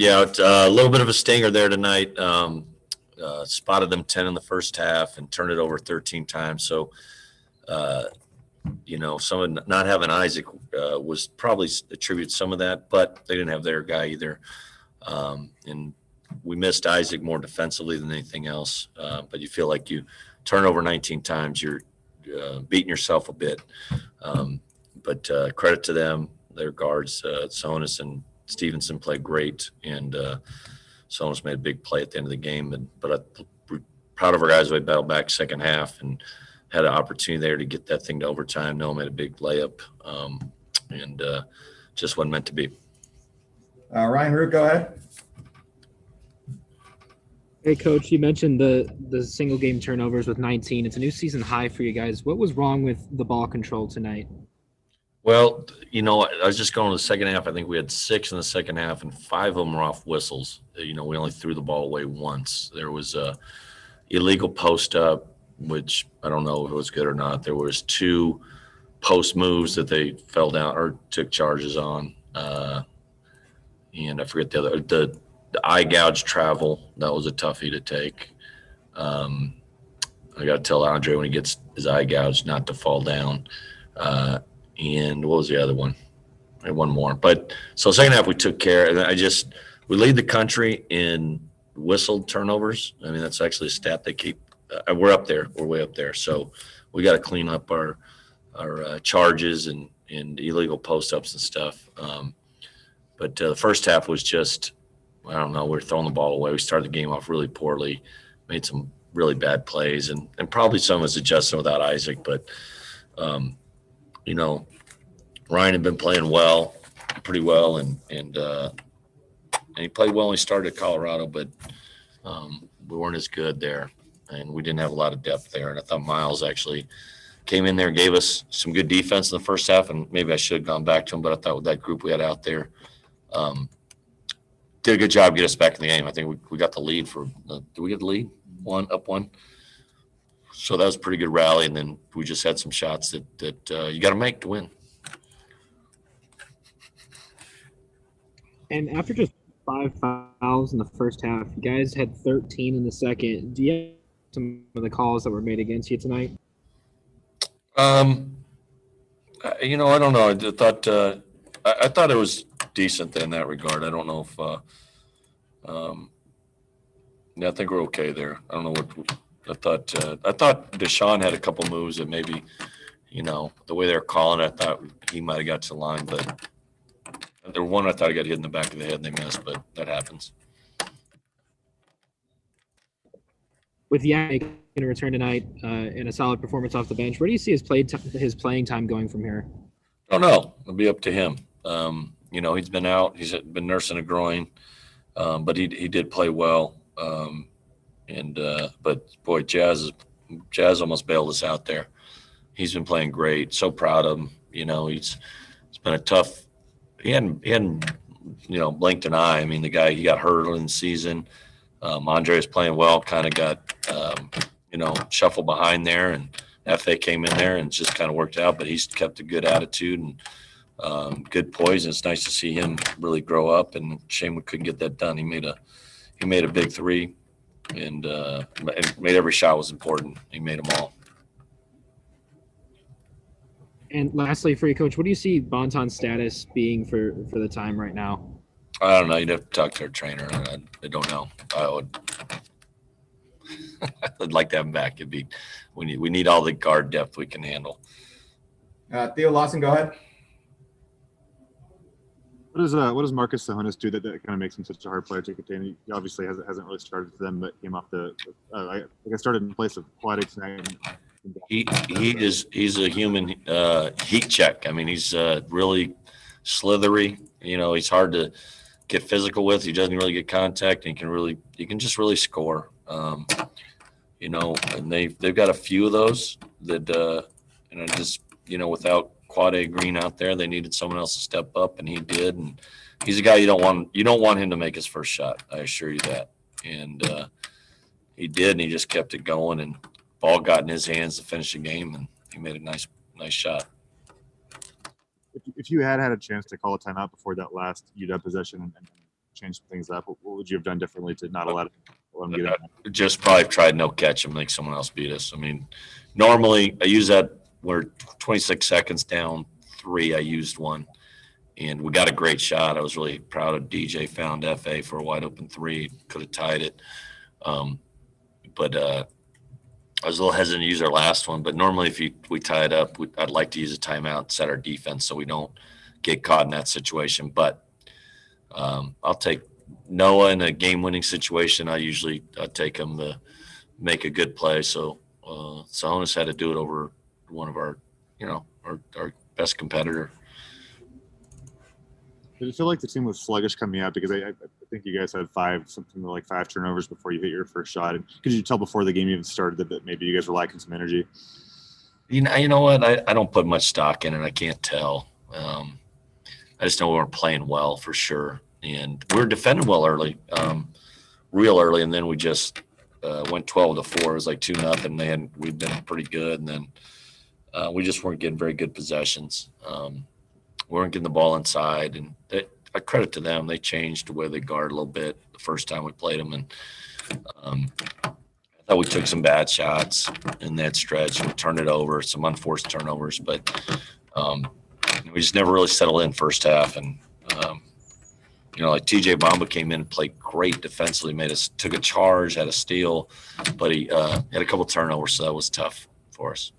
Yeah, a little bit of a stinger there tonight. Spotted them 10 in the first half and turned it over 13 times. So, some of not having Isaac was probably attribute some of that, but they didn't have their guy either. And we missed Isaac more defensively than anything else. But you feel like you turn over 19 times, you're beating yourself a bit. But credit to them, their guards, Sonis and Stevenson played great, and Sonis made a big play at the end of the game. But I'm proud of our guys. We battled back second half and had an opportunity there to get that thing to overtime. Noah made a big layup, and just wasn't meant to be. Ryan Root, go ahead. Hey, Coach, you mentioned the single game turnovers with 19. It's a new season high for you guys. What was wrong with the ball control tonight? Well, I was just going to the second half. I think we had 6 in the second half, and 5 of them were off whistles. We only threw the ball away once. There was a illegal post up, which I don't know if it was good or not. There was 2 post moves that they fell down or took charges on, and I forget the other. The eye gouge travel, that was a toughie to take. I got to tell Andre when he gets his eye gouged not to fall down. And what was the other one? I had one more. But so second half we took care. And we lead the country in whistled turnovers. I mean, that's actually a stat they keep. We're up there. We're way up there. So we got to clean up our charges and illegal post-ups and stuff. But the first half was just, I don't know, we were throwing the ball away. We started the game off really poorly, made some really bad plays, and probably some was adjusting without Isaac. But, Ryan had been playing pretty well, and he played well when he started at Colorado, but we weren't as good there, and we didn't have a lot of depth there. And I thought Miles actually came in there and gave us some good defense in the first half, and maybe I should have gone back to him, but I thought with that group we had out there, did a good job get us back in the game. I think we got the lead did we get the lead? Up one? So that was a pretty good rally, and then we just had some shots that you got to make to win. And after just 5 fouls in the first half, you guys had 13 in the second. Do you have some of the calls that were made against you tonight? I don't know. I thought it was decent in that regard. I don't know if I think we're okay there. I don't know what I thought Deshaun had a couple moves that maybe, the way they're calling it, I thought he might have got to the line, but there one I thought he got hit in the back of the head and they missed, but that happens. With Yannick going to return tonight and a solid performance off the bench, where do you see his playing time going from here? I don't know. It'll be up to him. He's been out. He's been nursing a groin, but he did play well. But boy, Jazz almost bailed us out there. He's been playing great. So proud of him. It's been a tough. He hadn't blinked an eye. I mean, the guy, he got hurt early in the season. Andre was playing well. Kind of got shuffled behind there, and FA came in there and just kind of worked out. But he's kept a good attitude and good poise. And it's nice to see him really grow up. And shame we couldn't get that done. He made a big 3. And made every shot was important. He made them all. And lastly, for you, Coach, what do you see Bonton's status being for the time right now? I don't know. You'd have to talk to our trainer. I don't know. I'd like to have him back. We need all the guard depth we can handle. Theo Lawson, go ahead. What does Marcus Sahonis do that kind of makes him such a hard player to contain? He obviously hasn't really started for them, but came off I started in place of Quade tonight. He's a human heat check. I mean, he's really slithery. He's hard to get physical with. He doesn't really get contact. And he can just really score. And they've got a few of those that without Quade Green out there, they needed someone else to step up, and he did. And he's a guy you don't want him to make his first shot. I assure you that. And he did, and he just kept it going. And ball got in his hands to finish the game, and he made a nice shot. If you had a chance to call a timeout before that last UW possession and change some things up? What would you have done differently to not let them get in? Just probably tried no catch and make someone else beat us. I mean, normally I use that where 26 seconds down 3, I used one. And we got a great shot. I was really proud of DJ. Found FA for a wide open 3. Could have tied it. But I was a little hesitant to use our last one. But normally if we tie it up, I'd like to use a timeout, set our defense so we don't get caught in that situation. But I'll take Noah in a game-winning situation. I take him to make a good play. So Sahonis had to do it over one of our best competitor. Did it feel like the team was sluggish coming out? Because I think you guys had 5 turnovers before you hit your first shot. And could you tell before the game even started that maybe you guys were lacking some energy? You know what? I don't put much stock in it. I can't tell. I just know we weren't playing well for sure. And we were defending well early, real early. And then we just went 12-4. It was like 2-0. We'd been pretty good. And then we just weren't getting very good possessions. We weren't getting the ball inside, and I credit to them. They changed the way they guard a little bit the first time we played them, and I thought we took some bad shots in that stretch and turned it over, some unforced turnovers, but we just never really settled in first half. And like TJ Bamba came in and played great defensively, took a charge, had a steal, but he had a couple turnovers, so that was tough for us.